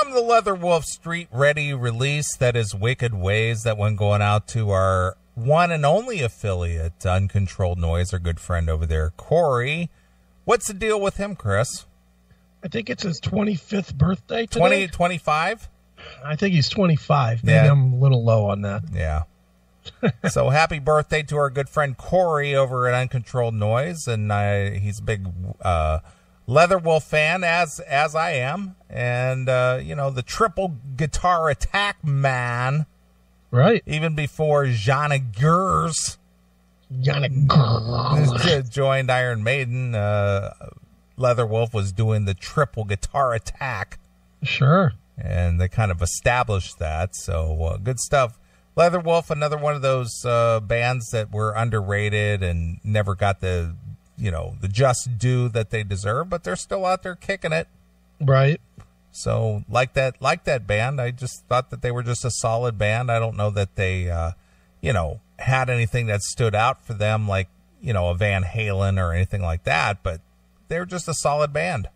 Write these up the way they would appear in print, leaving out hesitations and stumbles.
From the Leather Wolf Street Ready release, that is Wicked Ways, that one going out to our one and only affiliate, Uncontrolled Noise, our good friend over there, Corey. What's the deal with him, Chris? I think it's his 25th birthday today. 25? I think he's 25. Maybe I'm a little low on that. Yeah. So happy birthday to our good friend Corey over at Uncontrolled Noise, and he's a big Leather Wolf fan, as I am, and the triple guitar attack man, right? Even before Jana Gers joined Iron Maiden, Leather Wolf was doing the triple guitar attack. Sure. And they kind of established that, so good stuff. Leather Wolf, another one of those bands that were underrated and never got the just due that they deserve, but they're still out there kicking it. Right. So like that band, I just thought that they were just a solid band. I don't know that they, had anything that stood out for them, like, a Van Halen or anything like that, but they're just a solid band.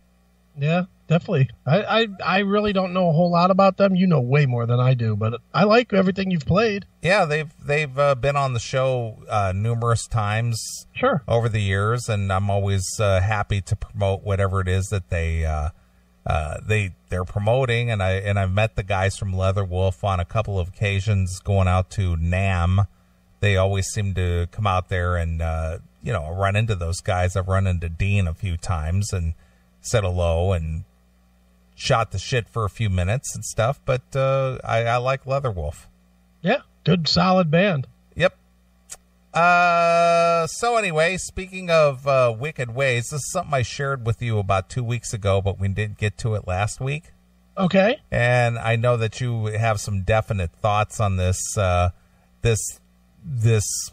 Yeah. Definitely. I really don't know a whole lot about them. You know way more than I do, but I like everything you've played. Yeah, they've been on the show numerous times over the years, and I'm always happy to promote whatever it is that they're promoting. And I've met the guys from Leather Wolf on a couple of occasions going out to NAMM. They always seem to come out there and run into those guys. I've run into Dean a few times and said hello and shot the shit for a few minutes and stuff, but I like Leather Wolf. Yeah, good solid band. Yep. So anyway, speaking of Wicked Ways, this is something I shared with you about 2 weeks ago, but we didn't get to it last week. Okay. And I know that you have some definite thoughts on this this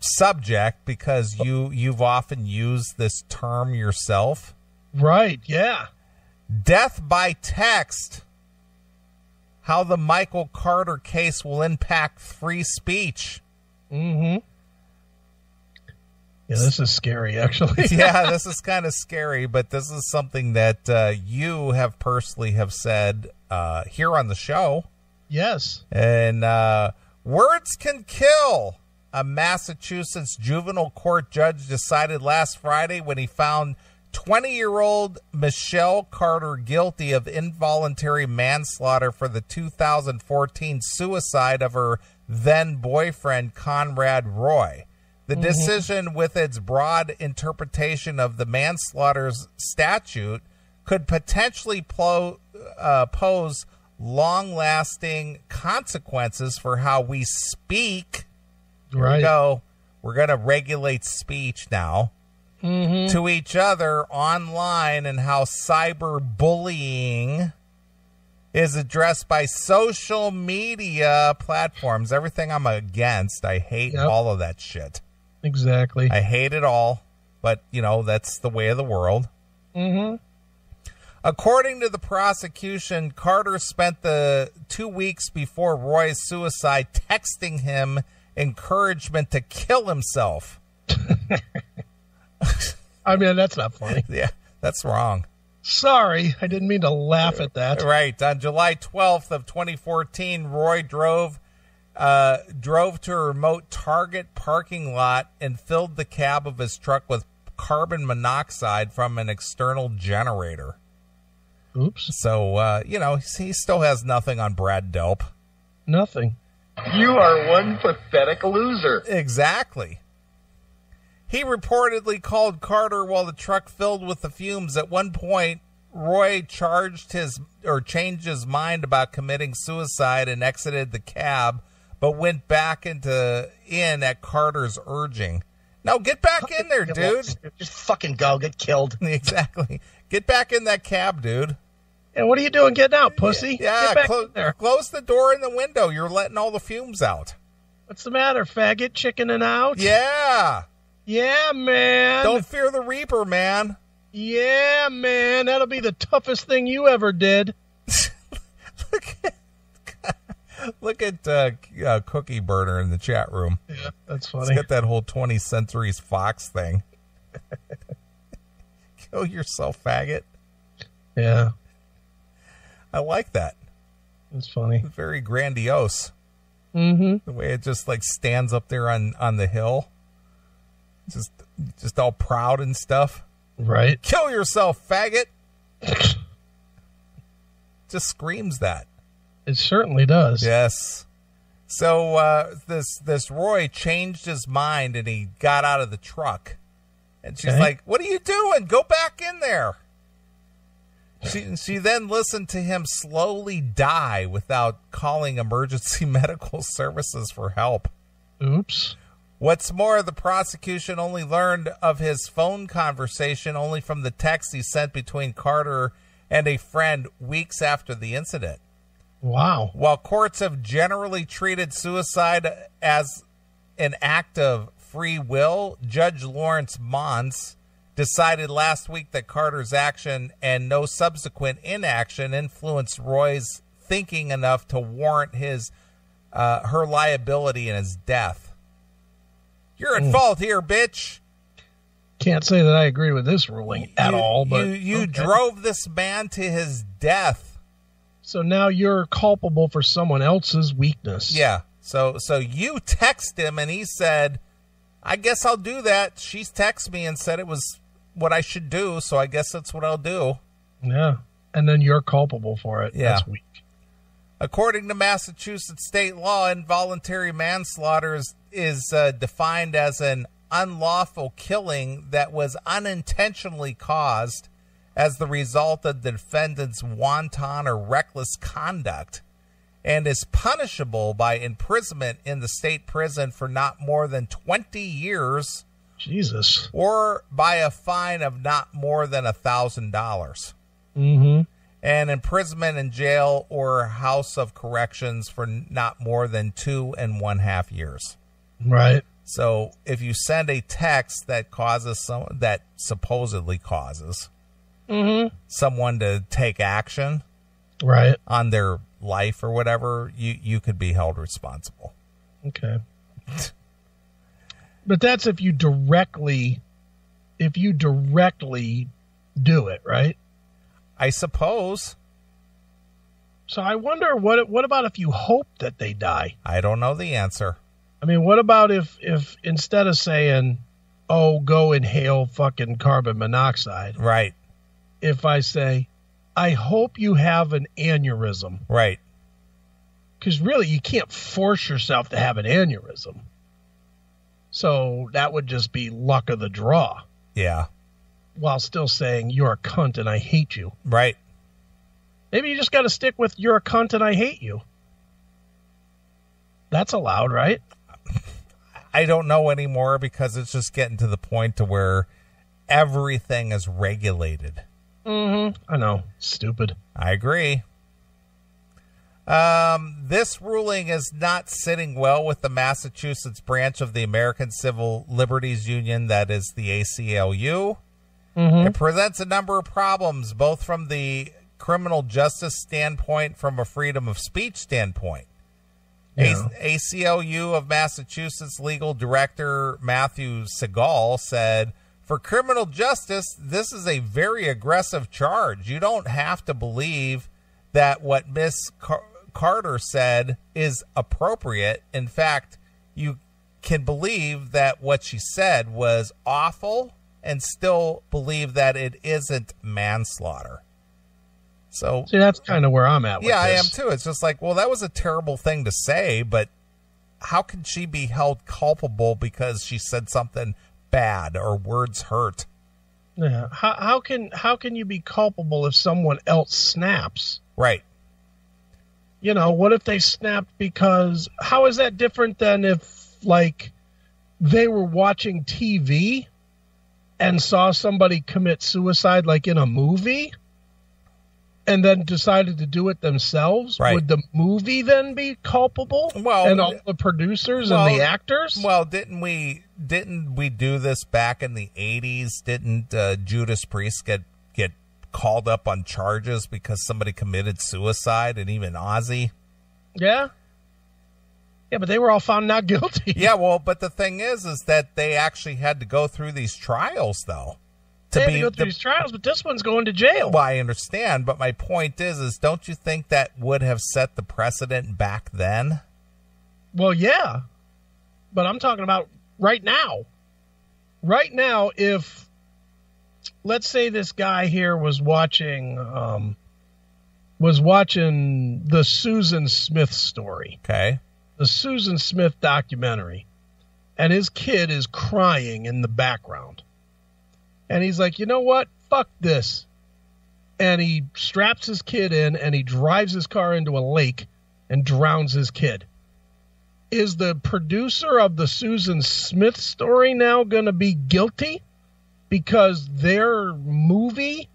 subject, because you've often used this term yourself. Right, yeah. Death by text. How the Michael Carter case will impact free speech. Mm-hmm. Yeah, this is scary, actually. Yeah, this is kind of scary, but this is something that you have personally have said here on the show. Yes. And words can kill. A Massachusetts juvenile court judge decided last Friday when he found 20-year-old Michelle Carter guilty of involuntary manslaughter for the 2014 suicide of her then-boyfriend, Conrad Roy. The decision, with its broad interpretation of the manslaughter statute, could potentially pose long-lasting consequences for how we speak. Here we go. We're going to regulate speech now. To each other online, and how cyberbullying is addressed by social media platforms. Everything I'm against. I hate all of that shit. Exactly. I hate it all, but, that's the way of the world. According to the prosecution, Carter spent the 2 weeks before Roy's suicide texting him encouragement to kill himself. I mean, that's not funny. Yeah, that's wrong. Sorry, I didn't mean to laugh at that. Right. On July 12th of 2014, Roy drove to a remote Target parking lot and filled the cab of his truck with carbon monoxide from an external generator. Oops. So, he still has nothing on Brad Delp. Nothing. You are one pathetic loser. Exactly. He reportedly called Carter while the truck filled with the fumes. At one point, Roy changed his mind about committing suicide and exited the cab, but went back in at Carter's urging. No, get back in there, dude. Just fucking go. Get killed. Exactly. Get back in that cab, dude. Yeah, what are you doing getting out, pussy? Yeah, get back in there. Close the door and the window. You're letting all the fumes out. What's the matter, faggot? Chickening out? Yeah. Yeah, man. Don't fear the Reaper, man. Yeah, man. That'll be the toughest thing you ever did. Look at Cookie Burner in the chat room. Yeah, that's funny. He's got that whole 20th Century Fox thing. Kill yourself, faggot. Yeah. I like that. It's funny. Very grandiose. Mm-hmm. The way it just like stands up there on the hill. Just all proud and stuff. Right. Kill yourself, faggot. Just screams that. It certainly does. Yes. So this Roy changed his mind and he got out of the truck. And she's like, "What are you doing? Go back in there." She then listened to him slowly die without calling emergency medical services for help. Oops. What's more, the prosecution only learned of his phone conversation only from the text he sent between Carter and a friend weeks after the incident. Wow. While courts have generally treated suicide as an act of free will, Judge Lawrence Mons decided last week that Carter's action and no subsequent inaction influenced Roy's thinking enough to warrant her liability in his death. You're at fault here, bitch. Can't say that I agree with this ruling at all, but you drove this man to his death. So now you're culpable for someone else's weakness. Yeah. So you text him and he said, "I guess I'll do that." She texted me and said it was what I should do, so I guess that's what I'll do. Yeah. And then you're culpable for it. Yeah. That's weak. According to Massachusetts state law, involuntary manslaughter is defined as an unlawful killing that was unintentionally caused as the result of the defendant's wanton or reckless conduct and is punishable by imprisonment in the state prison for not more than 20 years Jesus. or by a fine of not more than $1,000. Mm-hmm. And imprisonment in jail or house of corrections for not more than 2.5 years. Right. So if you send a text that that supposedly causes someone to take action right on their life or whatever, you could be held responsible. Okay. But that's if you directly do it, right? I suppose. So I wonder what about if you hope that they die? I don't know the answer. I mean, what about if instead of saying, "Oh, go inhale fucking carbon monoxide," Right. if I say, "I hope you have an aneurysm." Right. Because really, you can't force yourself to have an aneurysm. So that would just be luck of the draw. Yeah. While still saying, "You're a cunt and I hate you." Right. Maybe you just got to stick with, "You're a cunt and I hate you." That's allowed, right? I don't know anymore because it's just getting to the point to where everything is regulated. Mm-hmm. I know. Stupid. I agree. This ruling is not sitting well with the Massachusetts branch of the American Civil Liberties Union, that is the ACLU. It presents a number of problems, both from the criminal justice standpoint, from a freedom of speech standpoint. Yeah. ACLU of Massachusetts legal director Matthew Segal said, "For criminal justice, this is a very aggressive charge. You don't have to believe that what Miss Carter said is appropriate. In fact, you can believe that what she said was awful and still believe that it isn't manslaughter." So, see, that's kind of where I'm at with yeah, I this. am too. It's just like, well, that was a terrible thing to say, but how can she be held culpable because she said something bad or words hurt? Yeah. How can you be culpable if someone else snaps? Right. You know, what if they snapped because, how is that different than if, like, they were watching TV and saw somebody commit suicide, like in a movie, and then decided to do it themselves? Right. Would the movie then be culpable? Well, and all the producers and the actors? Well, didn't we do this back in the 80s? Didn't Judas Priest get called up on charges because somebody committed suicide, and even Ozzy? Yeah. Yeah, but they were all found not guilty. Yeah, well, but the thing is that they actually had to go through these trials, though. They had to go through these trials, but this one's going to jail. Well, I understand, but my point is don't you think that would have set the precedent back then? Well, yeah, but I'm talking about right now. Right now, if, let's say this guy here was watching the Susan Smith story. Okay. The Susan Smith documentary. And his kid is crying in the background. And he's like, you know what? Fuck this. And he straps his kid in and he drives his car into a lake and drowns his kid. Is the producer of the Susan Smith story now going to be guilty because their movie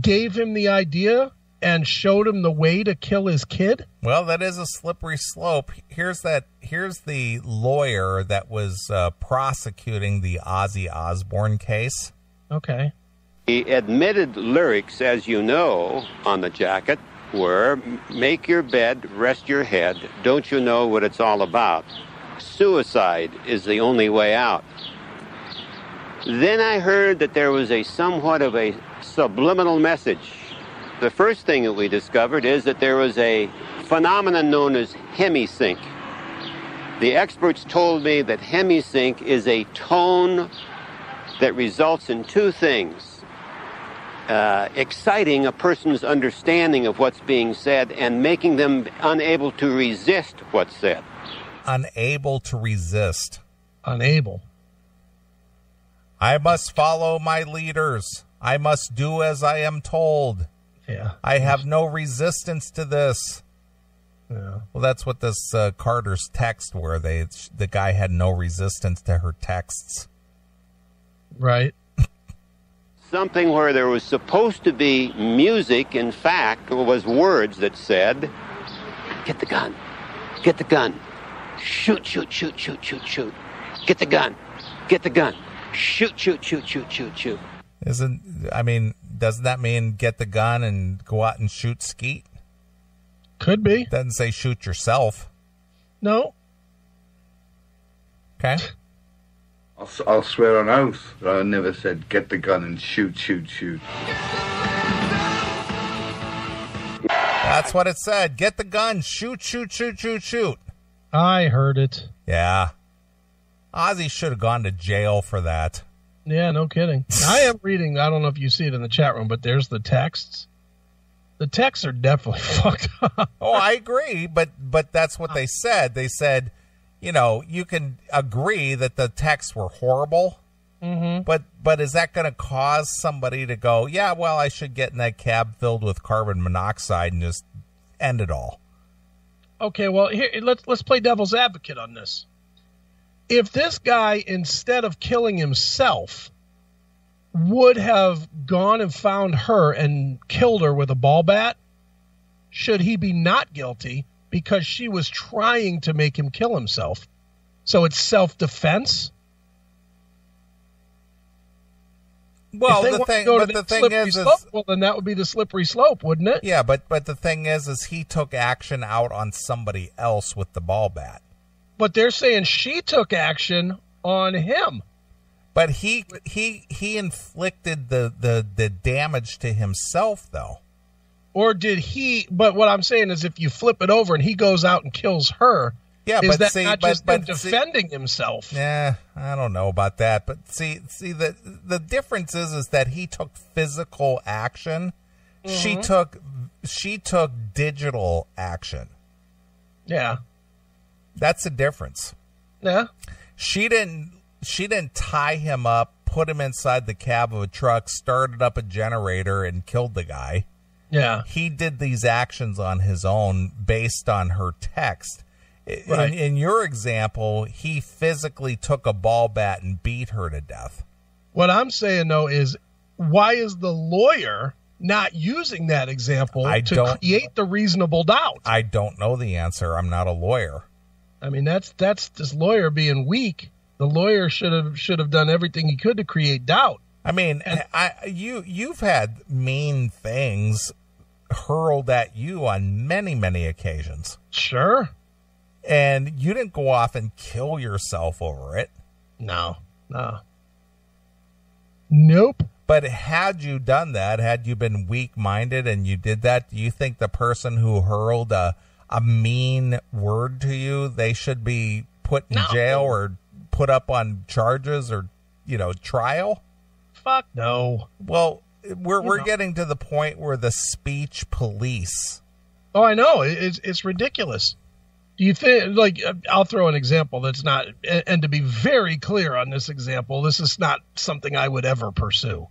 gave him the idea and showed him the way to kill his kid? Well, that is a slippery slope. Here's the lawyer that was prosecuting the Ozzy Osbourne case. Okay. The admitted lyrics, as you know, on the jacket were, make your bed, rest your head, don't you know what it's all about? Suicide is the only way out. Then I heard that there was somewhat of a subliminal message. The first thing that we discovered is that there was a phenomenon known as hemisync. The experts told me that hemisync is a tone that results in two things. Exciting a person's understanding of what's being said and making them unable to resist what's said. Unable to resist. Unable. I must follow my leaders. I must do as I am told. Yeah. I have no resistance to this. Yeah. Well, that's what this Carter's text were. The guy had no resistance to her texts. Right. Something where there was supposed to be music, in fact, was words that said, get the gun, get the gun, shoot, shoot, shoot, shoot, shoot, shoot, get the gun, shoot, shoot, shoot, shoot, shoot, shoot. Doesn't that mean get the gun and go out and shoot skeet? Could be. Doesn't say shoot yourself. No. Okay. I'll swear on oath that I never said get the gun and shoot, shoot, shoot. That's what it said. Get the gun, shoot, shoot, shoot, shoot, shoot. I heard it. Yeah. Ozzy should have gone to jail for that. Yeah, no kidding. I am reading, I don't know if you see it in the chat room, but there's the texts. The texts are definitely fucked up. Oh, I agree, but that's what they said. They said, you can agree that the texts were horrible, but is that going to cause somebody to go, yeah, well, I should get in that cab filled with carbon monoxide and just end it all? Okay, well, here let's play devil's advocate on this. If this guy, instead of killing himself, would have gone and found her and killed her with a ball bat, should he be not guilty because she was trying to make him kill himself? So it's self-defense? Well, the thing is, well, then that would be the slippery slope, wouldn't it? Yeah, but the thing is he took action out on somebody else with the ball bat. But they're saying she took action on him. But he inflicted the damage to himself, though. Or did he? But what I'm saying is, if you flip it over and he goes out and kills her, is that not just him defending himself? Yeah, I don't know about that. But see, the difference is that he took physical action. She took digital action. Yeah. That's the difference. Yeah. She didn't tie him up, put him inside the cab of a truck, started up a generator, and killed the guy. Yeah. He did these actions on his own based on her text. Right. In your example, he physically took a ball bat and beat her to death. What I'm saying, though, is why is the lawyer not using that example to create the reasonable doubt? I don't know the answer. I'm not a lawyer. I mean, that's this lawyer being weak. The lawyer should have done everything he could to create doubt. I mean, you've had mean things hurled at you on many, many occasions. Sure. And you didn't go off and kill yourself over it. No. Nope. But had you done that, had you been weak-minded and you did that, do you think the person who hurled a mean word to you, they should be put in jail or put up on charges or, trial? Fuck no. Well, we're getting to the point where the speech police. Oh, I know. It's ridiculous. Do you think, I'll throw an example that's not, and to be very clear on this example, this is not something I would ever pursue.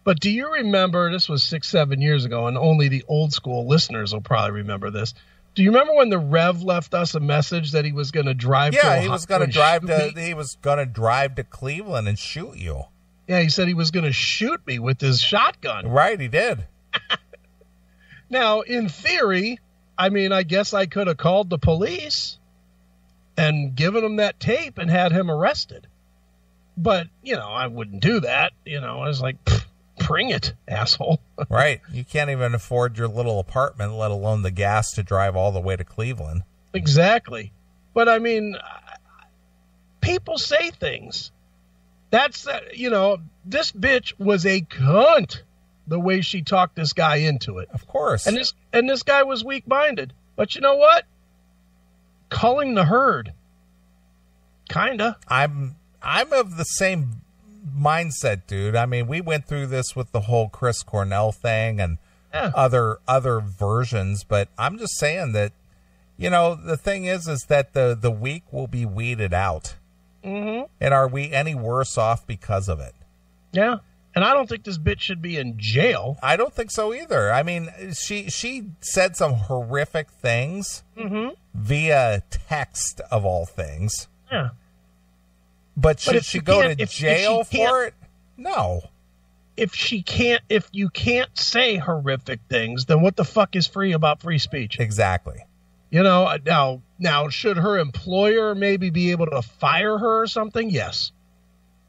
But do you remember, this was 6-7 years ago, and only the old school listeners will probably remember this. Do you remember when the Rev left us a message that he was going to drive? Yeah, he was going to drive to Cleveland and shoot you. Yeah, he said he was going to shoot me with his shotgun. Right, he did. Now, in theory, I guess I could have called the police and given him that tape and had him arrested. But, I wouldn't do that. I was like, bring it, asshole. Right. You can't even afford your little apartment, let alone the gas to drive all the way to Cleveland. Exactly. But, people say things. That's, this bitch was a cunt the way she talked this guy into it. Of course. And this guy was weak-minded. But you know what? Culling the herd. Kinda. I'm of the same mindset, dude. We went through this with the whole Chris Cornell thing and other versions, but I'm just saying that, the thing is that the weak will be weeded out. Mm-hmm. And are we any worse off because of it? Yeah. And I don't think this bitch should be in jail. I don't think so either. She said some horrific things via text of all things. Yeah. But should she go to jail for it? No. If you can't say horrific things, then what the fuck is free about free speech? Exactly. Now, should her employer maybe be able to fire her or something? Yes.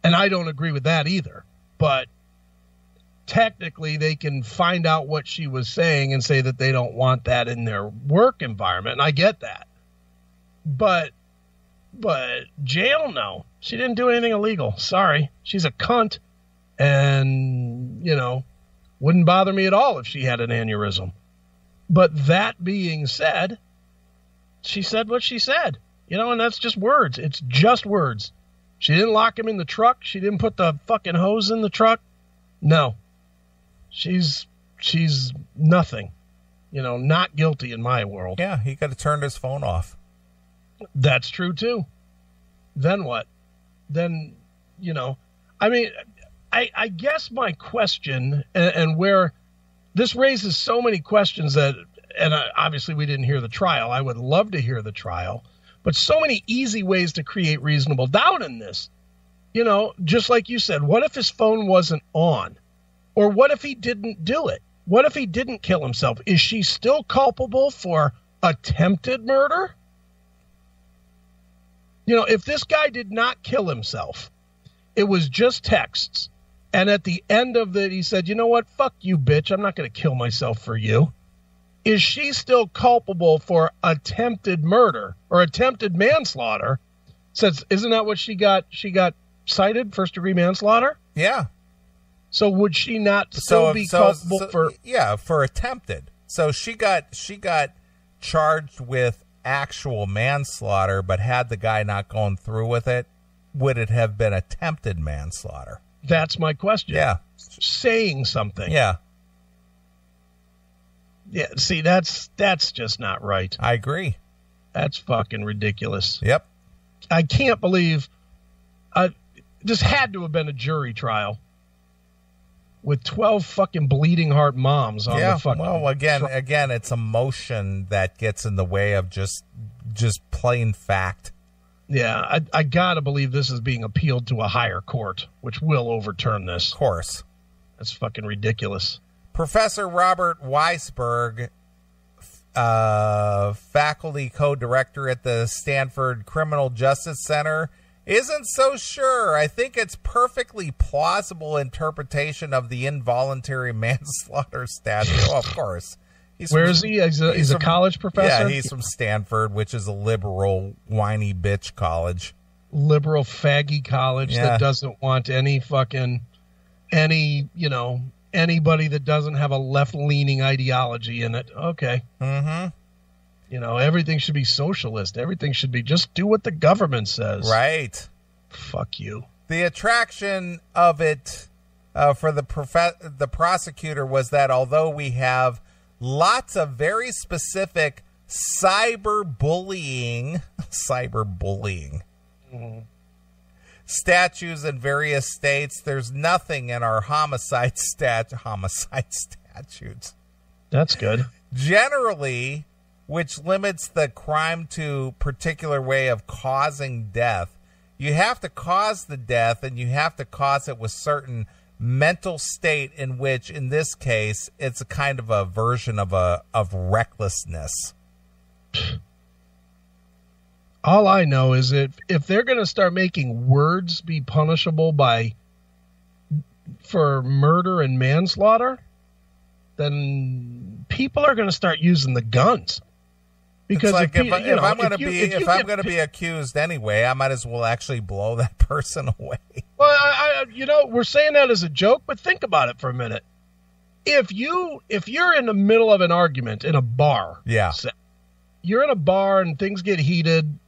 And I don't agree with that either. But technically, they can find out what she was saying and say that they don't want that in their work environment. And I get that. But jail, no. She didn't do anything illegal. Sorry. She's a cunt. And, wouldn't bother me at all if she had an aneurysm. But that being said, she said what she said. And that's just words. It's just words. She didn't lock him in the truck. She didn't put the fucking hose in the truck. No. She's nothing. Not guilty in my world. Yeah, he could have turned his phone off. That's true, too. Then what? Then, I guess my question, and where this raises so many questions that, and obviously we didn't hear the trial. I would love to hear the trial. But so many easy ways to create reasonable doubt in this. Just like you said, what if his phone wasn't on? Or what if he didn't do it? What if he didn't kill himself? Is she still culpable for attempted murder? If this guy did not kill himself, it was just texts. And at the end of it, he said, you know what? Fuck you, bitch. I'm not going to kill myself for you. Is she still culpable for attempted murder or attempted manslaughter? Since isn't that what she got? She got cited, first-degree manslaughter? Yeah. So would she not still be culpable for? Yeah, for attempted. So she got charged with actual manslaughter, but had the guy not gone through with it, would it have been attempted manslaughter? That's my question. Yeah. Saying something. Yeah. Yeah, see, that's just not right. I agree. That's fucking ridiculous. Yep. I can't believe this had to have been a jury trial with 12 fucking bleeding heart moms on the fucking... Well, again, it's emotion that gets in the way of just plain fact. Yeah, I gotta believe this is being appealed to a higher court, which will overturn this. Of course. That's fucking ridiculous. Professor Robert Weisberg, faculty co-director at the Stanford Criminal Justice Center, isn't so sure. I think it's perfectly plausible interpretation of the involuntary manslaughter statute. Oh, of course. Where is he? He's a college professor? Yeah, he's from Stanford, which is a liberal, whiny bitch college. Liberal, faggy college that doesn't want any fucking... anybody that doesn't have a left-leaning ideology in it. Okay. Mm-hmm. Everything should be socialist. Everything should be just do what the government says. Right. Fuck you. The attraction of it for the prosecutor was that although we have lots of very specific cyberbullying statutes in various states, there's nothing in our homicide statutes. That's good. Generally, which limits the crime to particular way of causing death. You have to cause the death, and you have to cause it with certain mental state in which, in this case, it's a kind of a version of recklessness. All I know is if they're going to start making words be punishable for murder and manslaughter, then people are going to start using the guns. Because it's like if I'm going to be accused anyway, I might as well actually blow that person away. Well, we're saying that as a joke, but think about it for a minute. If you're in the middle of an argument in a bar, you're in a bar and things get heated,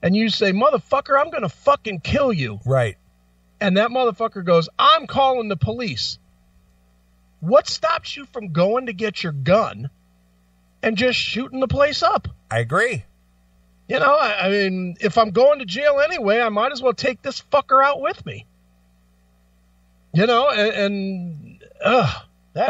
and you say, "Motherfucker, I'm going to fucking kill you." Right. And that motherfucker goes, "I'm calling the police." What stops you from going to get your gun and just shooting the place up? I agree. I mean, if I'm going to jail anyway, I might as well take this fucker out with me. That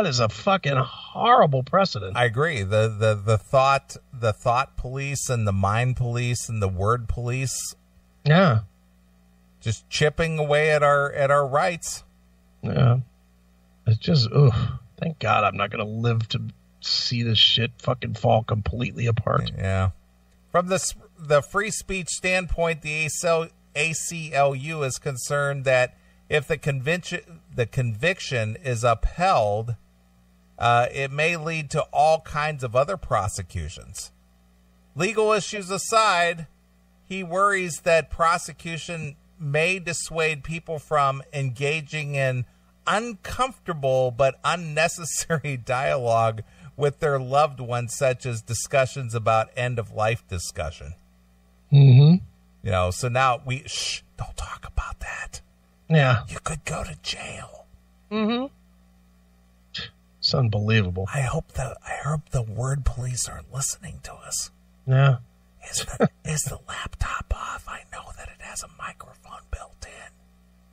is a fucking horrible precedent. I agree. The thought police and the mind police and the word police. Yeah. Just chipping away at our rights. Yeah. It's just, thank God I'm not going to live to see this shit fucking fall completely apart. Yeah. From the free speech standpoint, the ACLU is concerned that if the conviction is upheld, it may lead to all kinds of other prosecutions. Legal issues aside, he worries that prosecution may dissuade people from engaging in uncomfortable but unnecessary dialogue with their loved ones, such as discussions about end-of-life discussion. Mm-hmm. So now don't talk about that. Yeah. You could go to jail. Mm-hmm. It's unbelievable. I hope the word police are listening to us. Yeah. Is the laptop off? I know that it has a microphone built in.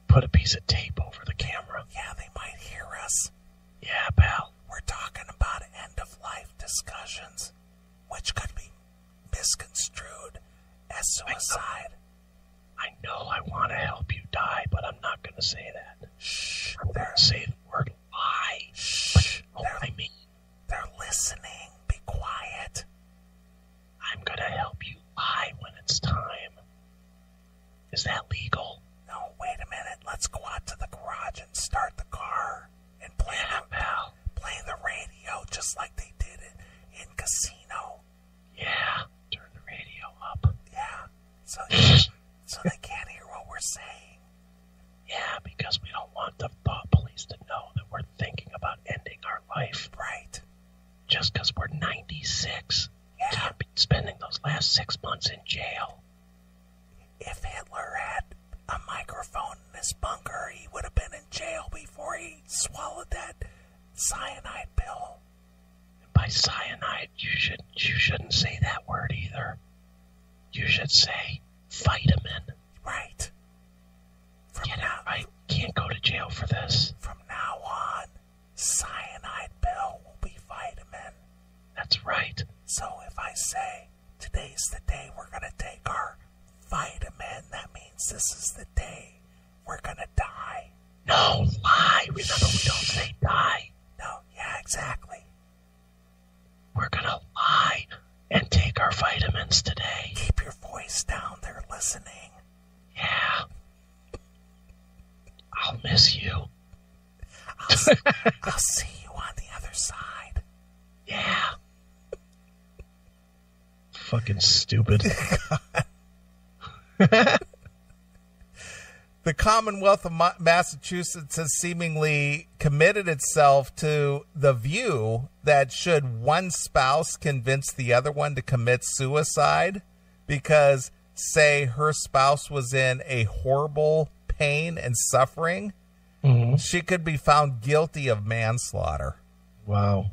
Put a piece of tape over the camera. Yeah, they might hear us. Yeah, pal. We're talking about end-of-life discussions, which could be misconstrued as suicide. I know I want to help you die, but I'm not going to say that. Shh. I'm going to say the word lie. Shh. They're listening. Be quiet. I'm going to help you lie when it's time. Is that legal? No, wait a minute. Let's go out to the garage and start the car and play the radio just like they did it in Casino. Yeah. Turn the radio up. Yeah. So they can't hear what we're saying. Yeah, because we don't want the thought police to know that we're thinking about ending our life. Right. Just because we're 96. Yeah. Can't be spending those last 6 months in jail. If Hitler had a microphone in his bunker, he would have been in jail before he swallowed that cyanide pill. By cyanide, you shouldn't say that word either. You should say vitamin. Right. Get out. I can't go to jail for this. From now on, cyanide pill will be vitamin. That's right. So if I say, today's the day we're going to take our vitamin, that means this is the day we're going to die. No, lie. Remember, we don't say die. No, yeah, exactly. We're going to lie and take our vitamins today. Keep your voice down. They're listening. Yeah. I'll miss you. I'll see you on the other side. Yeah. Fucking stupid. The Commonwealth of Massachusetts has seemingly committed itself to the view that should one spouse convince the other one to commit suicide because, say, her spouse was in a horrible pain and suffering, she could be found guilty of manslaughter. Wow.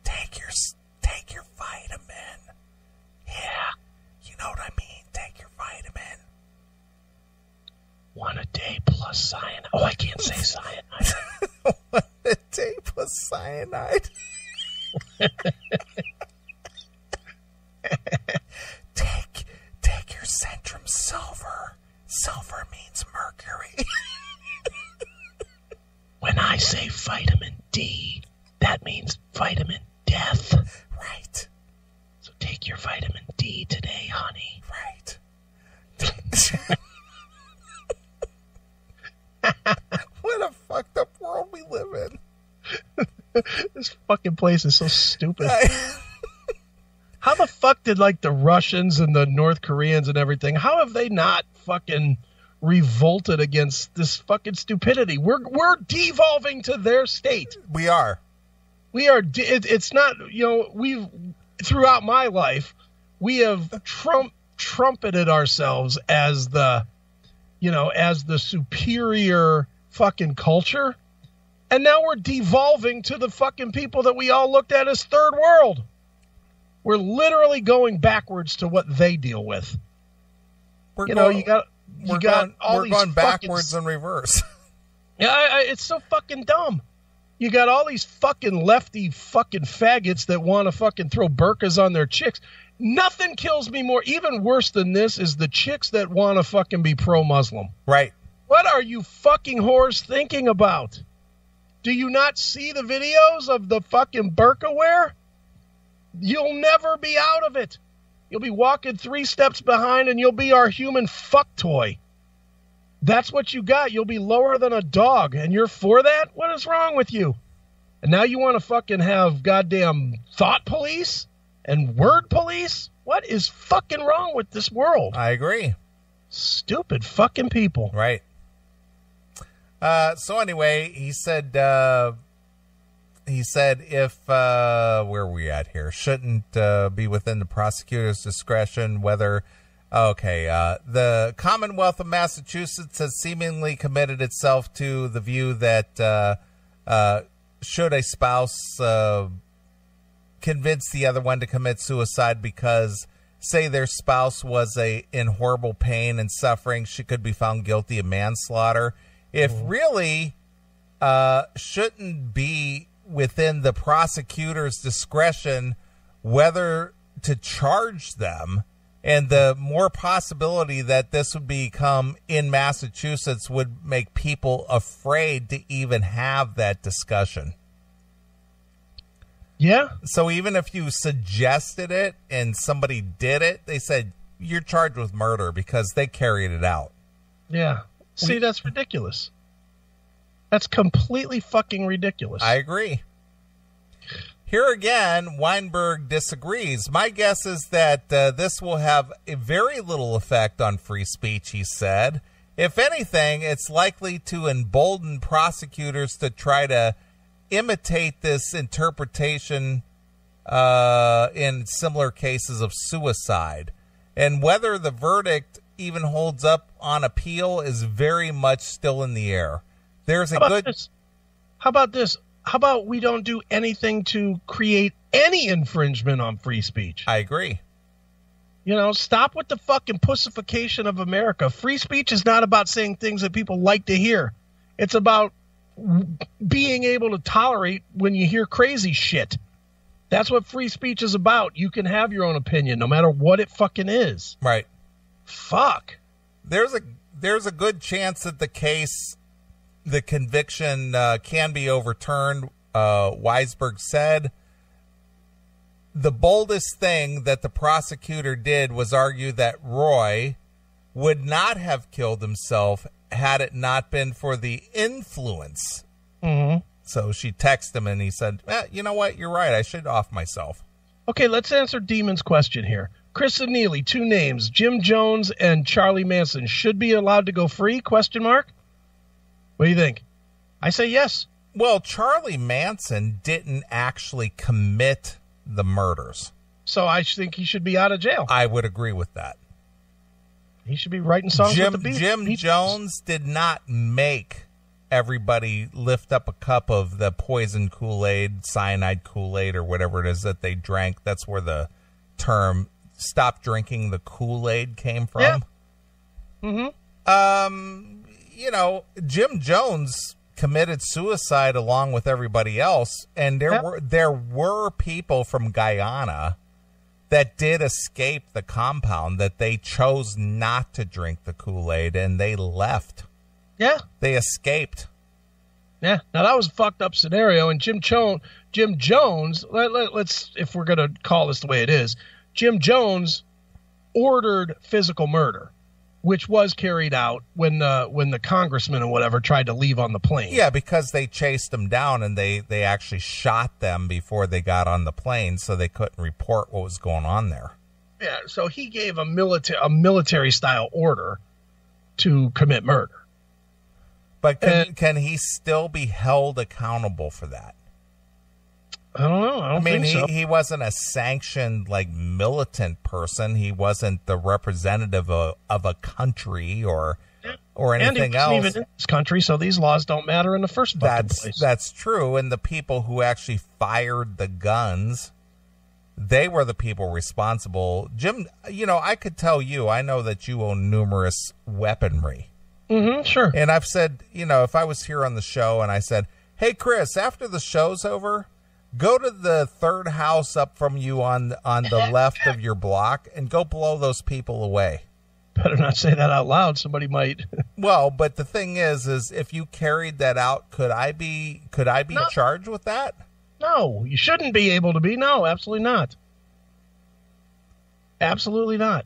Take your vitamin. Yeah, you know what I mean. Take your vitamin. 1 a day plus cyanide. Oh, I can't say cyanide. 1 a day plus cyanide. Take your Centrum Silver. Silver means mercury. When I say vitamin D, that means vitamin death. Right. So take your vitamin D today, honey. Right. What a fucked up world we live in. This fucking place is so stupid. How the fuck did, like, the Russians and the North Koreans and everything, how have they not fucking revolted against this fucking stupidity? We're devolving to their state. We are. It's not, we've, throughout my life, we have trumpeted ourselves as the superior fucking culture. And now we're devolving to the fucking people that we all looked at as third world. We're literally going backwards to what they deal with. We're going backwards and reverse. Yeah, it's so fucking dumb. You got all these fucking lefty fucking faggots that want to fucking throw burqas on their chicks. Nothing kills me more. Even worse than this is the chicks that want to fucking be pro-Muslim. Right. What are you fucking whores thinking about? Do you not see the videos of the fucking burqa wear? You'll never be out of it. You'll be walking 3 steps behind and you'll be our human fuck toy. That's what you got. You'll be lower than a dog, and you're for that? What is wrong with you? And now you want to fucking have goddamn thought police and word police? What is fucking wrong with this world? I agree. Stupid fucking people. Right. So anyway, he said if, where are we at here? Shouldn't be within the prosecutor's discretion whether, the Commonwealth of Massachusetts has seemingly committed itself to the view that should a spouse convince the other one to commit suicide because, say, their spouse was in horrible pain and suffering, she could be found guilty of manslaughter. If really shouldn't be within the prosecutor's discretion whether to charge them, and the more possibility that this would become in Massachusetts would make people afraid to even have that discussion. Yeah. So even if you suggested it and somebody did it, they said you're charged with murder because they carried it out. Yeah. See, that's ridiculous. That's completely fucking ridiculous. I agree. Here again, Weinberg disagrees. My guess is that this will have a very little effect on free speech, he said. If anything, it's likely to embolden prosecutors to try to imitate this interpretation in similar cases of suicide. And whether the verdict even holds up on appeal is very much still in the air. There's a good... How about this? How about we don't do anything to create any infringement on free speech? I agree. Stop with the fucking pussification of America. Free speech is not about saying things that people like to hear. It's about being able to tolerate when you hear crazy shit. That's what free speech is about. You can have your own opinion, no matter what it fucking is. Right. Fuck. There's a good chance that the conviction can be overturned. Weisberg said the boldest thing that the prosecutor did was argue that Roy would not have killed himself had it not been for the influence. Mm-hmm. So she texted him and he said, you know what? You're right. I should off myself. Okay, let's answer Demon's question here. Chris and Neely, 2 names, Jim Jones and Charlie Manson, should be allowed to go free, ? What do you think? I say yes. Well, Charlie Manson didn't actually commit the murders. So I think he should be out of jail. I would agree with that. He should be writing songs with the Beatles. Jim Jones did not make everybody lift up a cup of the poison Kool-Aid, cyanide Kool-Aid, or whatever it is that they drank. That's where the term "stop drinking the Kool-Aid" came from. Yeah. Mm-hmm. Jim Jones committed suicide along with everybody else, and there were people from Guyana that did escape the compound, that they chose not to drink the Kool-Aid, and they left. Yeah. They escaped. Yeah. Now, that was a fucked up scenario, and Jim Jones, let's, if we're going to call this the way it is, Jim Jones ordered physical murder, which was carried out when the congressman or whatever tried to leave on the plane. Yeah, because they chased them down, and they actually shot them before they got on the plane, so they couldn't report what was going on there. Yeah, so he gave a military style order to commit murder. But can he still be held accountable for that? I don't know. I think so. He wasn't a sanctioned, militant person. He wasn't the representative of a country or anything else. And even in this country, so these laws don't matter in the first place. That's true. And the people who actually fired the guns, they were the people responsible. Jim, I could tell you, I know that you own numerous weaponry. Mm-hmm, sure. And I've said, if I was here on the show and I said, hey, Chris, after the show's over, go to the third house up from you on the left of your block and go blow those people away. Better not say that out loud. Somebody might. Well, but the thing is if you carried that out, could I be charged with that? No, you shouldn't be able to be. No, absolutely not. Absolutely not.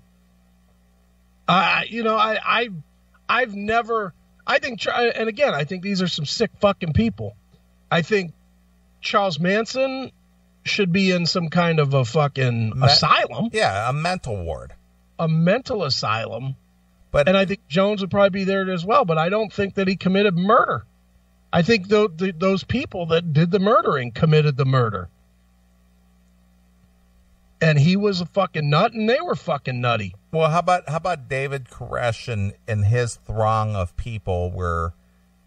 I've never, I think, and again, I think these are some sick fucking people. I think Charles Manson should be in some kind of a fucking asylum. Yeah, a mental ward. A mental asylum. And I think Jones would probably be there as well, but I don't think that he committed murder. I think those people that did the murdering committed the murder. And he was a fucking nut, and they were fucking nutty. Well, how about David Koresh and his throng of people were,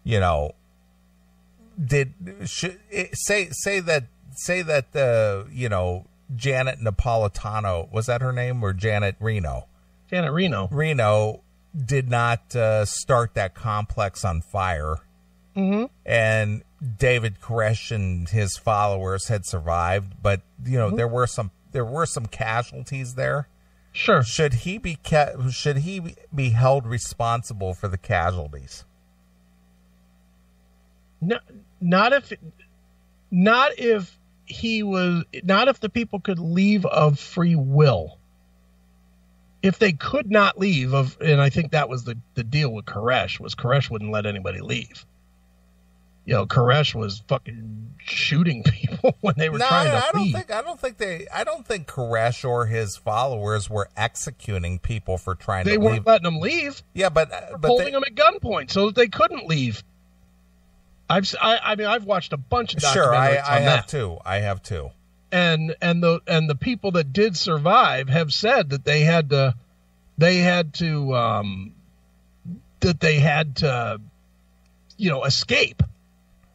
say that Janet Napolitano, was that her name, or Janet Reno? Janet Reno. Reno did not start that complex on fire. Mm-hmm. And David Koresh and his followers had survived, but Mm-hmm. there were some casualties there. Sure. Should he be held responsible for the casualties? No, not if the people could leave of free will. If they could not leave and I think that was the deal with Koresh, was Koresh wouldn't let anybody leave. Koresh was fucking shooting people when they were trying to leave. I don't think Koresh or his followers were executing people for trying to leave. They weren't letting them leave. Yeah, but holding them at gunpoint so that they couldn't leave. I've watched a bunch of documentaries. Sure, I have too. And the people that did survive have said that they had to escape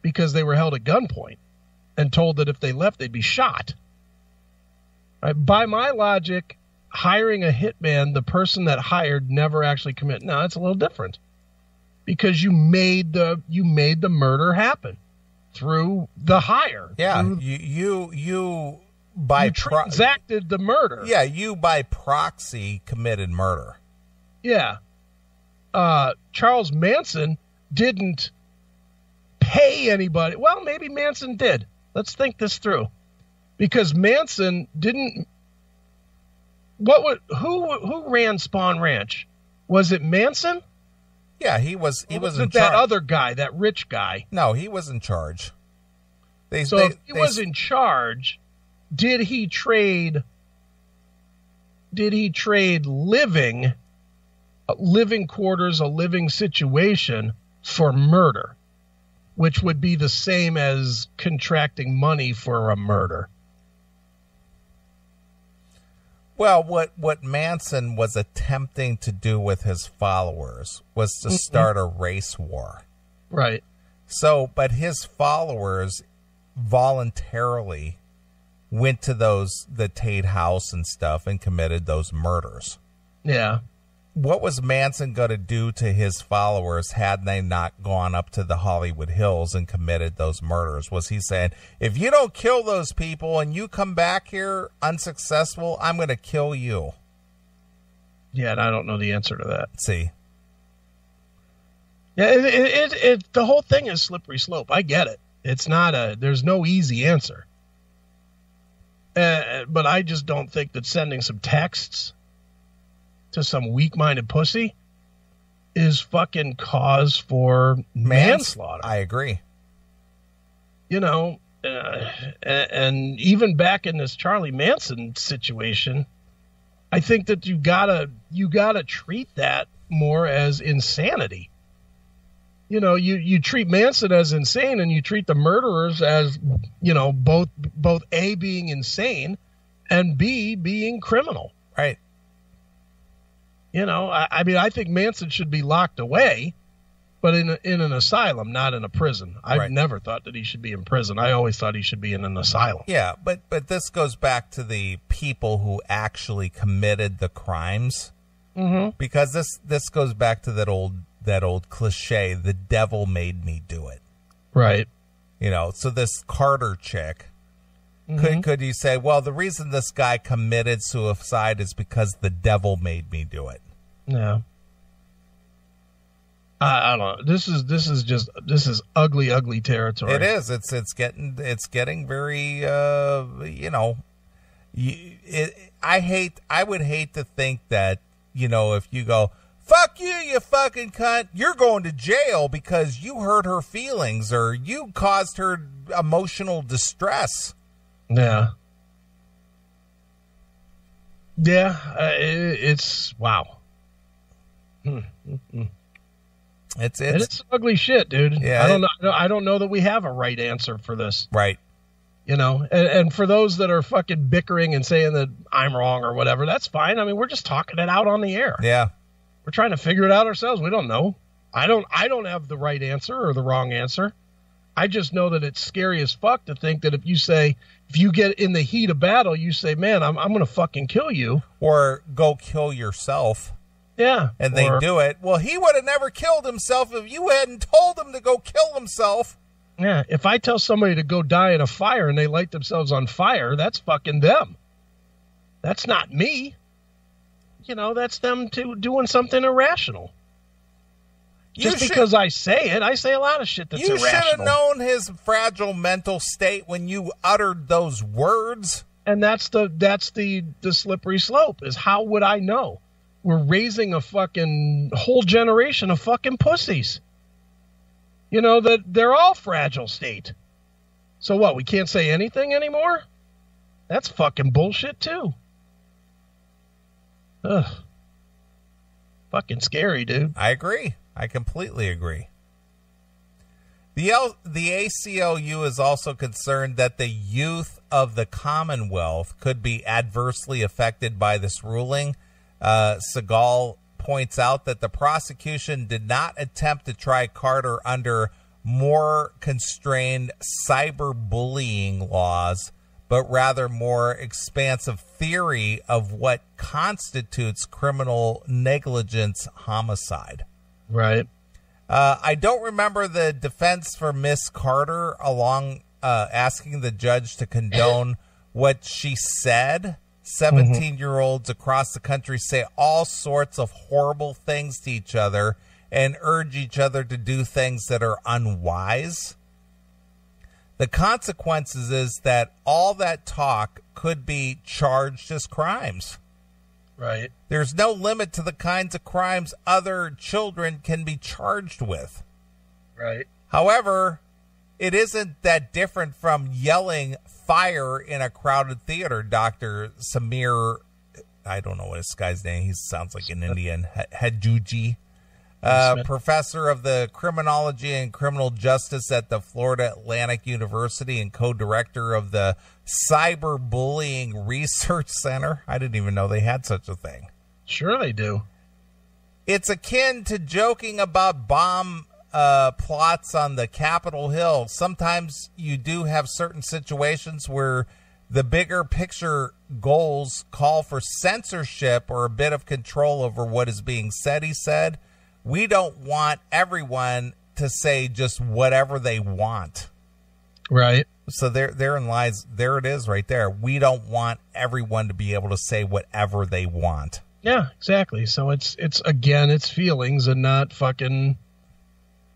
because they were held at gunpoint and told that if they left, they'd be shot. Right? By my logic, hiring a hitman, the person that hired never actually commit. No, it's a little different because you made the murder happen through the hire. Yeah, you transacted the murder. Yeah, you by proxy committed murder. Yeah. Charles Manson didn't pay anybody. Well, maybe Manson did. Let's think this through. Because Manson didn't. Who ran Spawn Ranch? Was it Manson? Yeah, he was in charge. That other guy, that rich guy. No, he was in charge. If he was in charge, did he trade did he trade living quarters, a living situation for murder, which would be the same as contracting money for a murder? Well, what Manson was attempting to do with his followers was to start a race war. Right. So, but his followers voluntarily went to the Tate house and stuff and committed those murders. Yeah. What was Manson going to do to his followers had they not gone up to the Hollywood Hills and committed those murders? Was he saying, if you don't kill those people and you come back here unsuccessful, I'm going to kill you? Yeah, and I don't know the answer to that. See? Yeah, the whole thing is slippery slope. I get it. It's not there's no easy answer. But I just don't think that sending some texts to some weak-minded pussy is fucking cause for manslaughter. I agree. You know, and even back in this Charlie Manson situation, I think that you gotta treat that more as insanity. You know, you treat Manson as insane, and you treat the murderers as, you know, both A, being insane, and B, being criminal. Right. You know, I mean, I think Manson should be locked away, but in an asylum, not in a prison. I've never thought that he should be in prison. I always thought he should be in an asylum. Yeah, but this goes back to the people who actually committed the crimes, because this goes back to that old cliche: the devil made me do it. Right. You know, so this Carter chick. Could you say, well, the reason this guy committed suicide is because the devil made me do it? No. I don't know. This is ugly territory. It is. It's getting very you know. I would hate to think that, you know, if you go, fuck you, you fucking cunt, you're going to jail because you hurt her feelings or you caused her emotional distress. Yeah. Yeah. It's wow. It's ugly shit, dude. Yeah. I don't know that we have a right answer for this. Right. You know, and for those that are fucking bickering and saying that I'm wrong or whatever, that's fine. I mean, we're just talking it out on the air. Yeah. We're trying to figure it out ourselves. We don't know. I don't have the right answer or the wrong answer. I just know that it's scary as fuck to think that if you get in the heat of battle, you say, man, I'm going to fucking kill you. Or go kill yourself. Yeah. And they do it. Well, he would have never killed himself if you hadn't told him to go kill himself. Yeah. If I tell somebody to go die in a fire and they light themselves on fire, that's fucking them. That's not me. You know, that's them doing something irrational. Because I say a lot of shit that's irrational. You should have known his fragile mental state when you uttered those words. And that's the slippery slope, is how would I know? We're raising a fucking whole generation of fucking pussies. You know, that they're all fragile state. So what, we can't say anything anymore? That's fucking bullshit too. Ugh. Fucking scary, dude. I agree. I completely agree. The ACLU is also concerned that the youth of the Commonwealth could be adversely affected by this ruling. Segal points out that the prosecution did not attempt to try Carter under more constrained cyberbullying laws, but rather more expansive theory of what constitutes criminal negligence homicide. Right. I don't remember the defense for Miss Carter asking the judge to condone what she said. 17-year-olds across the country say all sorts of horrible things to each other and urge each other to do things that are unwise. The consequences is that all that talk could be charged as crimes. Right. There's no limit to the kinds of crimes other children can be charged with. Right. However, it isn't that different from yelling fire in a crowded theater, Dr. Samir I don't know what this guy's name. He sounds like an Indian. Hajuji. Professor of the Criminology and Criminal Justice at the Florida Atlantic University and co-director of the Cyberbullying Research Center. I didn't even know they had such a thing. Sure they do. It's akin to joking about bomb plots on the Capitol Hill. Sometimes you do have certain situations where the bigger picture goals call for censorship or a bit of control over what is being said, he said. We don't want everyone to say just whatever they want. Right. So therein lies, there it is right there. We don't want everyone to be able to say whatever they want. Yeah, exactly. So it's again, it's feelings and not fucking,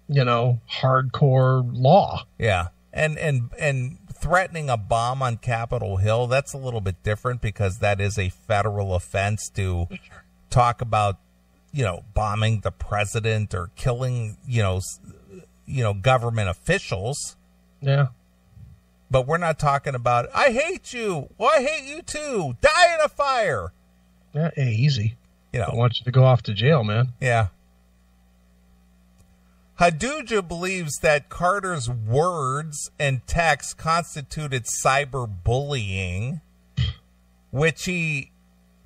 hardcore law. Yeah. And threatening a bomb on Capitol Hill, that's a little bit different because that is a federal offense to talk about, bombing the president or killing, government officials. Yeah. But we're not talking about, I hate you. Well, I hate you too. Die in a fire. Yeah, hey, easy. I want you to go off to jail, man. Yeah. Haduja believes that Carter's words and texts constituted cyberbullying, which he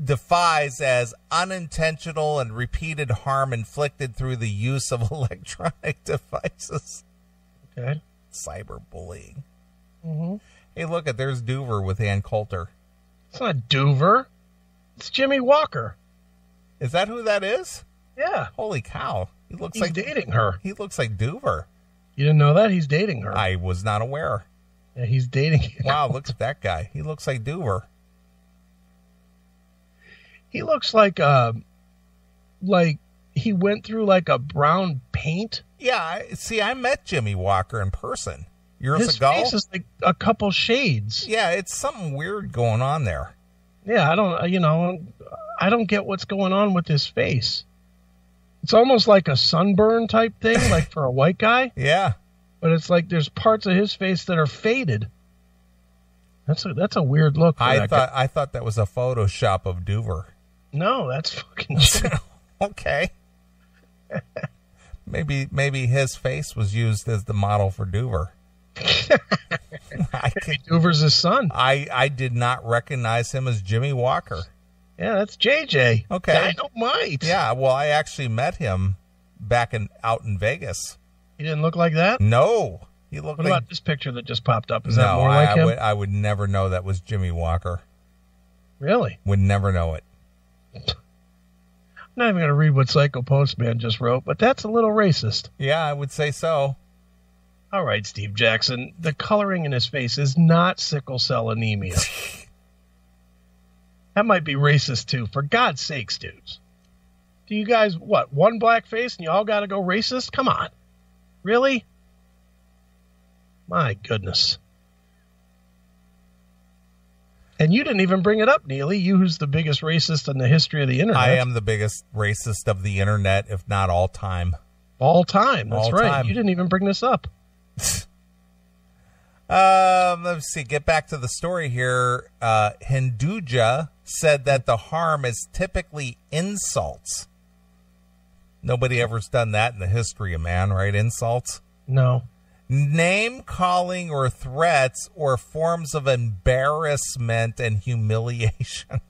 defies as unintentional and repeated harm inflicted through the use of electronic devices. Okay. Cyberbullying. Mm-hmm. Hey, look, there's Doover with Ann Coulter. It's not Doover. It's Jimmy Walker. Is that who that is? Yeah. Holy cow. He's like dating her. He looks like Doover. You didn't know that? He's dating her. I was not aware. Yeah, he's dating her. Wow, look at that guy. He looks like Doover. He looks like he went through like a brown paint. Yeah, I met Jimmy Walker in person years His ago. His face is like a couple shades. Yeah, it's something weird going on there. Yeah, I don't get what's going on with his face. It's almost like a sunburn type thing, like for a white guy. Yeah. But it's like there's parts of his face that are faded. That's a weird look. I thought that was a Photoshop of Doover. No, that's fucking okay. Maybe his face was used as the model for Doover. Doover's his son. I did not recognize him as Jimmy Walker. Yeah, that's JJ. Okay. Dynamite. Yeah, well, I actually met him out in Vegas. He didn't look like that? No. He looked What like... about this picture that just popped up? Is that more like him? I would never know that was Jimmy Walker. Really? Would never know it. I'm not even going to read what Psycho Postman just wrote, but that's a little racist. Yeah, I would say so. All right, Steve Jackson. The coloring in his face is not sickle cell anemia. That might be racist, too. For God's sakes, dudes. Do you guys, one black face and you all got to go racist? Come on. Really? My goodness. And you didn't even bring it up, Neely. You who's the biggest racist in the history of the internet. I am the biggest racist of the internet, if not all time. All time. That's all right. Time. You didn't even bring this up. Let's see. Get back to the story here. Hinduja said that the harm is typically insults. Nobody ever's done that in the history of man, right? Insults? No. Name calling or threats or forms of embarrassment and humiliation.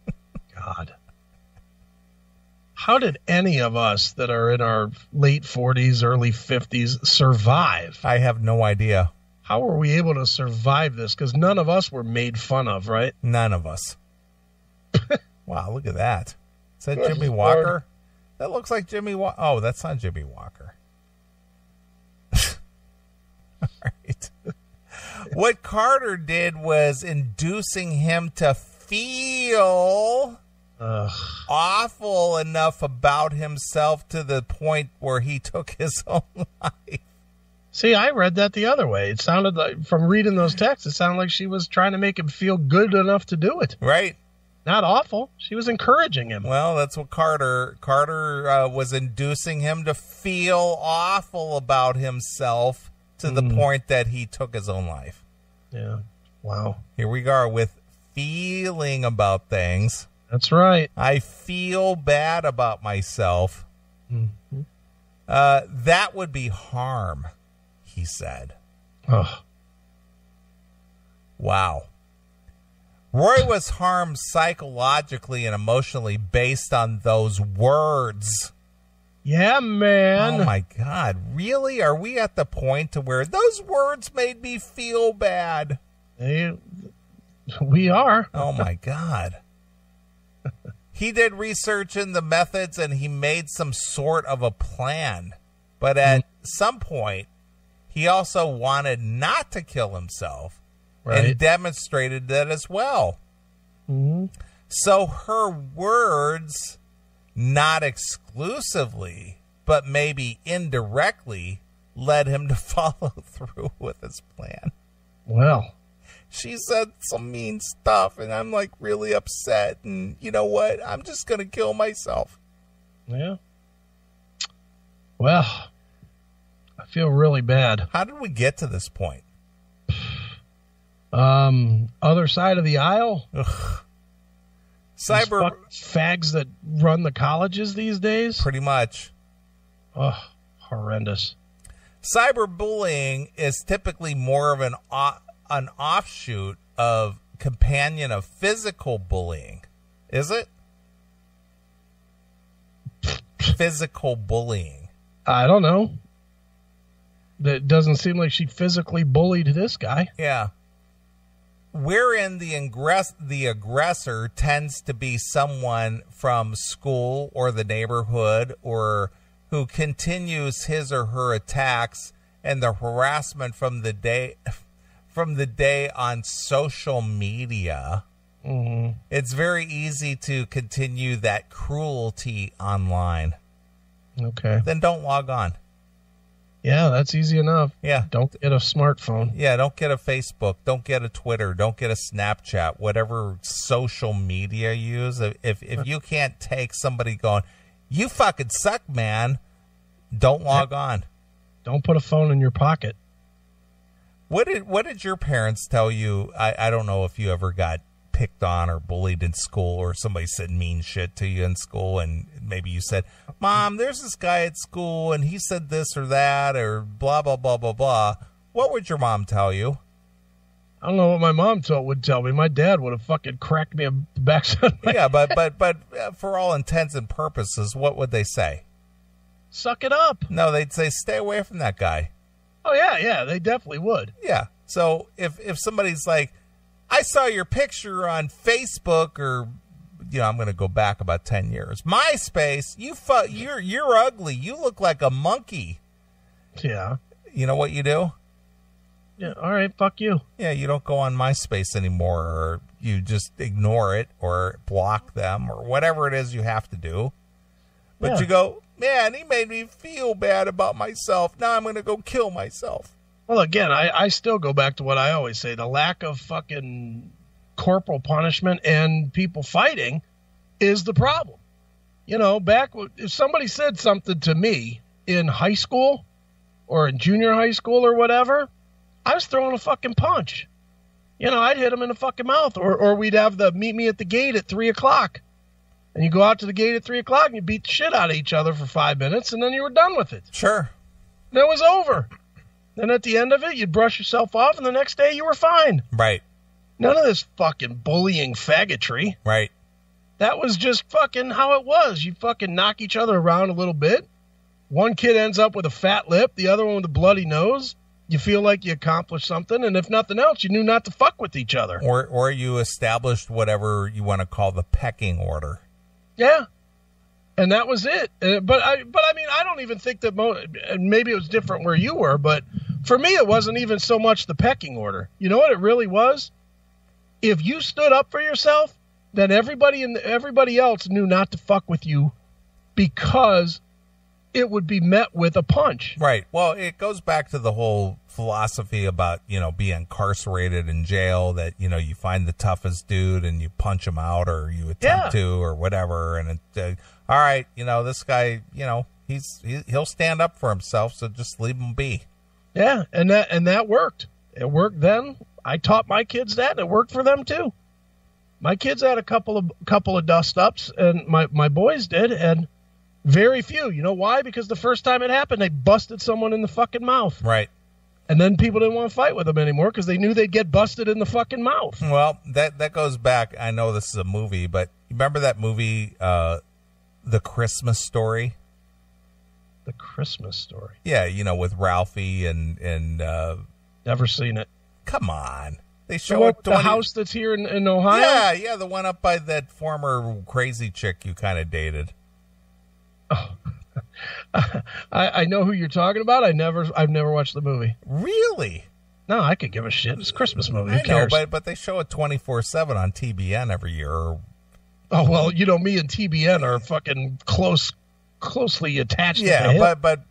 God. How did any of us that are in our late 40s, early 50s survive? I have no idea. How were we able to survive this? Because none of us were made fun of, right? None of us. Wow, look at that. Is that Good Jimmy Lord. Walker? That looks like Jimmy Walker. Oh, that's not Jimmy Walker. All right. What Carter did was inducing him to feel awful enough about himself to the point where he took his own life. See, I read that the other way. It sounded like, from reading those texts, it sounded like she was trying to make him feel good enough to do it. Right. Not awful. She was encouraging him. Well, that's what Carter was inducing him to feel awful about himself to the point that he took his own life. Yeah. Wow. Here we are with feeling about things. That's right. I feel bad about myself. Mm-hmm. That would be harm, he said. Oh. Wow. Roy was harmed psychologically and emotionally based on those words. Yeah, man. Oh, my God. Really? Are we at the point to where those words made me feel bad? We are. Oh, my God. He did research in the methods and he made some sort of a plan. But at some point, he also wanted not to kill himself and demonstrated that as well. Mm-hmm. So her words, not exclusively, but maybe indirectly, led him to follow through with his plan. Well, she said some mean stuff, and I'm like really upset. And you know what? I'm just going to kill myself. Yeah. Well, I feel really bad. How did we get to this point? Other side of the aisle. Ugh. Cyber fags that run the colleges these days. Pretty much. Oh, horrendous. Cyberbullying is typically more of an offshoot of companion of physical bullying. Is it? Physical bullying. I don't know. That doesn't seem like she physically bullied this guy. Yeah. Wherein the aggressor tends to be someone from school or the neighborhood or who continues his or her attacks and the harassment from the day on social media. Mm-hmm. It's very easy to continue that cruelty online. Okay. Then don't log on. Yeah, that's easy enough. Yeah. Don't get a smartphone. Yeah, don't get a Facebook. Don't get a Twitter. Don't get a Snapchat. Whatever social media you use. If you can't take somebody going, you fucking suck, man, don't log on. Don't put a phone in your pocket. What did your parents tell you? I don't know if you ever got picked on or bullied in school or somebody said mean shit to you in school and maybe you said, Mom, there's this guy at school and he said this or that or blah, blah, blah, blah, blah. What would your mom tell you? I don't know what my mom would tell me. My dad would have fucking cracked me in the backside. Yeah, but for all intents and purposes, what would they say? Suck it up. No, they'd say, stay away from that guy. Oh, yeah, they definitely would. Yeah. So if somebody's like, I saw your picture on Facebook or, I'm going to go back about 10 years. MySpace, you're ugly. You look like a monkey. Yeah. You know what you do? Yeah, all right, fuck you. Yeah, you don't go on MySpace anymore or you just ignore it or block them or whatever it is you have to do. But you go, man, he made me feel bad about myself. Now I'm going to go kill myself. Well, again, I still go back to what I always say. The lack of fucking corporal punishment and people fighting is the problem. If somebody said something to me in high school or in junior high school or whatever, I was throwing a fucking punch. I'd hit him in the fucking mouth. Or we'd have the meet me at the gate at 3 o'clock. And you go out to the gate at 3 o'clock and you beat the shit out of each other for 5 minutes and then you were done with it. Sure. And it was over. Then at the end of it, you'd brush yourself off, and the next day you were fine. Right. None of this fucking bullying faggotry. Right. That was just fucking how it was. You fucking knock each other around a little bit. One kid ends up with a fat lip, the other one with a bloody nose. You feel like you accomplished something, and if nothing else, you knew not to fuck with each other. Or you established whatever you want to call the pecking order. Yeah. And that was it. But I mean, I don't even think that maybe it was different where you were, but for me, it wasn't even so much the pecking order. You know what it really was? If you stood up for yourself, then everybody else knew not to fuck with you because it would be met with a punch. Right. Well, it goes back to the whole philosophy about, being incarcerated in jail, that, you find the toughest dude and you punch him out or you attempt to or whatever. And all right, this guy, he'll stand up for himself. So just leave him be. Yeah. And that worked. It worked then. I taught my kids that and it worked for them too. My kids had a couple of dust ups, and my boys did, and very few. You know why? Because the first time it happened, they busted someone in the fucking mouth. Right. And then people didn't want to fight with them anymore because they knew they'd get busted in the fucking mouth. Well, that goes back. I know this is a movie, but remember that movie, The Christmas Story? The Christmas Story. Yeah, with Ralphie and Never seen it. Come on. They show the house that's here in Ohio? Yeah, the one up by that former crazy chick you kind of dated. Oh. I know who you're talking about. I've never watched the movie. Really? No, I could give a shit. It's a Christmas movie. Who I know, cares? but they show it 24/7 on TBN every year. Oh, well, me and TBN are fucking closely attached. Yeah, but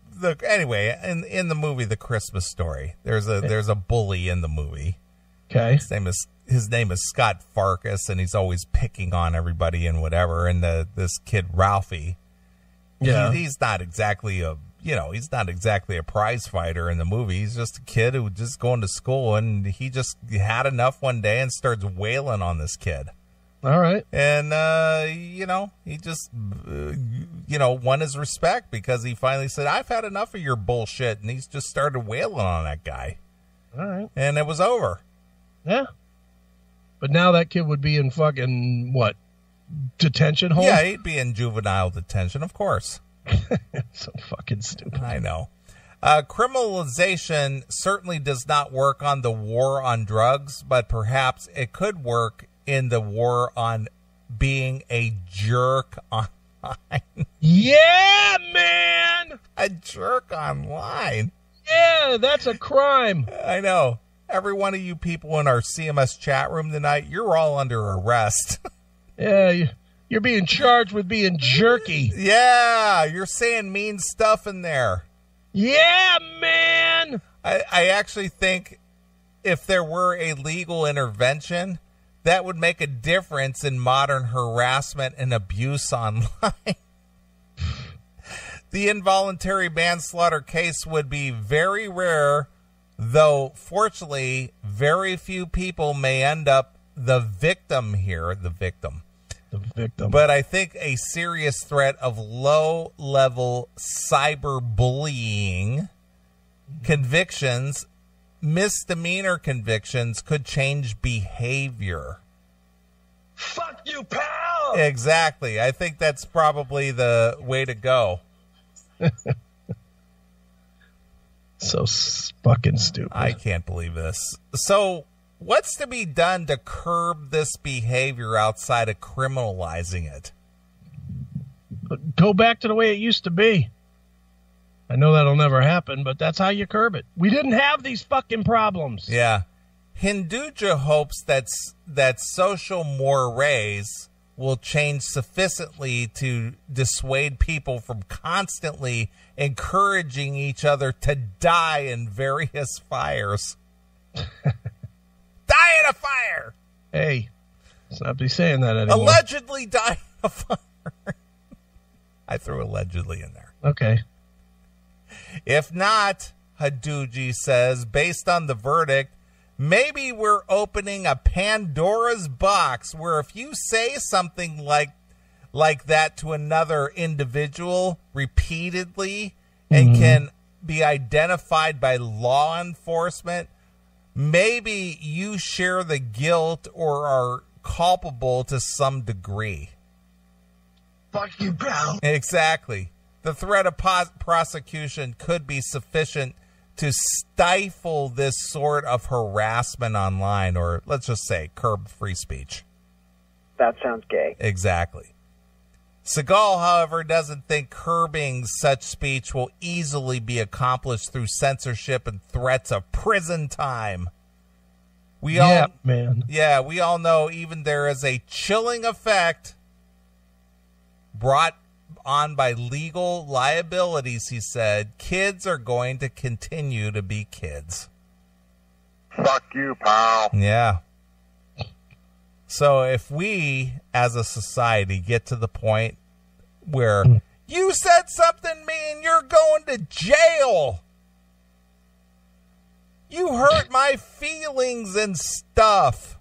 anyway, in the movie The Christmas Story, there's a bully in the movie. Okay. His name is Scott Farkas, and he's always picking on everybody and whatever. And this kid Ralphie, he's not exactly a prize fighter in the movie. He's just a kid who just going to school, and he just had enough one day and starts wailing on this kid. All right. And, he just, won his respect because he finally said, I've had enough of your bullshit. And he's just started wailing on that guy. All right. And it was over. Yeah. But now that kid would be in fucking, detention home? Yeah, he'd be in juvenile detention, of course. So fucking stupid. I know. Criminalization certainly does not work on the war on drugs, but perhaps it could work in the war on being a jerk online. Yeah, man! A jerk online. Yeah, that's a crime. I know. Every one of you people in our CMS chat room tonight, you're all under arrest. Yeah, you're being charged with being jerky. Yeah, you're saying mean stuff in there. Yeah, man! I actually think if there were a legal intervention, that would make a difference in modern harassment and abuse online. The involuntary manslaughter case would be very rare, though fortunately, very few people may end up the victim here, the victim. But I think a serious threat of low-level cyberbullying convictions, misdemeanor convictions, could change behavior. Fuck you, pal! Exactly. I think that's probably the way to go. So fucking stupid. I can't believe this. So what's to be done to curb this behavior outside of criminalizing it? Go back to the way it used to be. I know that'll never happen, but that's how you curb it. We didn't have these fucking problems. Yeah. Hinduja hopes that social mores will change sufficiently to dissuade people from constantly encouraging each other to die in various fires. Die in a fire! Hey, let's not be saying that anymore. Allegedly die in a fire. I threw allegedly in there. Okay. If not, Haduji says, based on the verdict, maybe we're opening a Pandora's box where if you say something like that to another individual repeatedly and can be identified by law enforcement, maybe you share the guilt or are culpable to some degree. Fuck you, pal. Exactly. The threat of prosecution could be sufficient to stifle this sort of harassment online, or let's just say curb free speech. That sounds gay. Exactly. Segal, however, doesn't think curbing such speech will easily be accomplished through censorship and threats of prison time. We all know even there is a chilling effect brought on by legal liabilities, he said. Kids are going to continue to be kids. Fuck you, pal. Yeah. So if we, as a society, get to the point where you said something mean, you're going to jail. You hurt my feelings and stuff.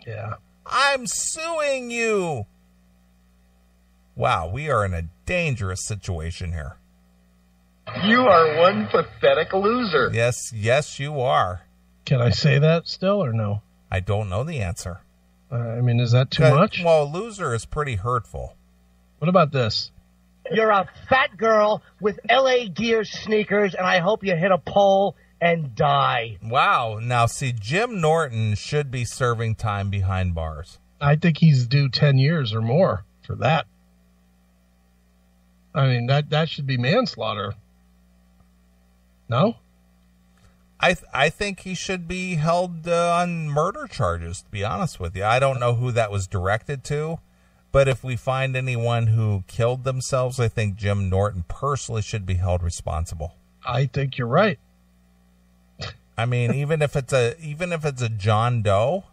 Yeah. I'm suing you. Wow, we are in a dangerous situation here. You are one pathetic loser. Yes, you are. Can I say that still or no? I don't know the answer. I mean, is that too much? Well, loser is pretty hurtful. What about this? You're a fat girl with LA Gear sneakers, and I hope you hit a pole and die. Wow. Now, see, Jim Norton should be serving time behind bars. I think he's due 10 years or more for that. I mean, that should be manslaughter. No? I think he should be held on murder charges, to be honest with you. I don't know who that was directed to, but if we find anyone who killed themselves, I think Jim Norton personally should be held responsible. I think you're right. I mean, even if it's a John Doe,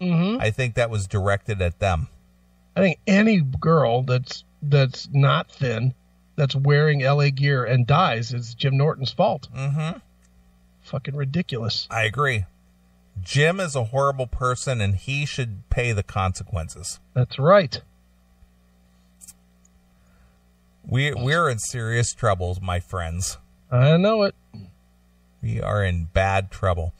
I think that was directed at them. I think any girl that's not thin, that's wearing LA Gear and dies, is Jim Norton's fault. Mm-hmm. Fucking ridiculous. I agree. Jim is a horrible person, and he should pay the consequences. That's right. We're in serious trouble, my friends. I know it. We are in bad trouble.